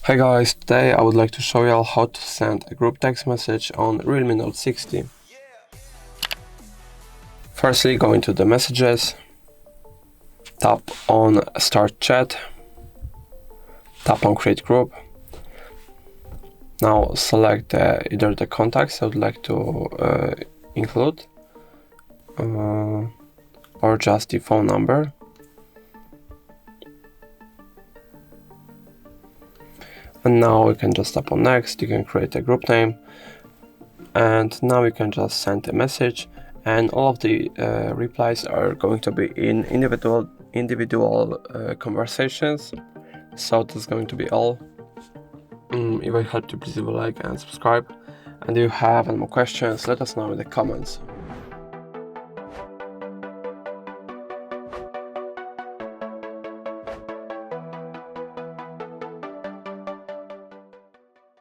Hi guys, today I would like to show you how to send a group text message on REALME Note 60. Firstly, go into the messages, tap on Start Chat, tap on Create Group. Now select either the contacts I would like to include or just the phone number. And now we can just tap on Next. You can create a group name, and now we can just send a message, and all of the replies are going to be in individual conversations. So that's going to be all. If I helped you, please leave a like and subscribe. And if you have any more questions, let us know in the comments.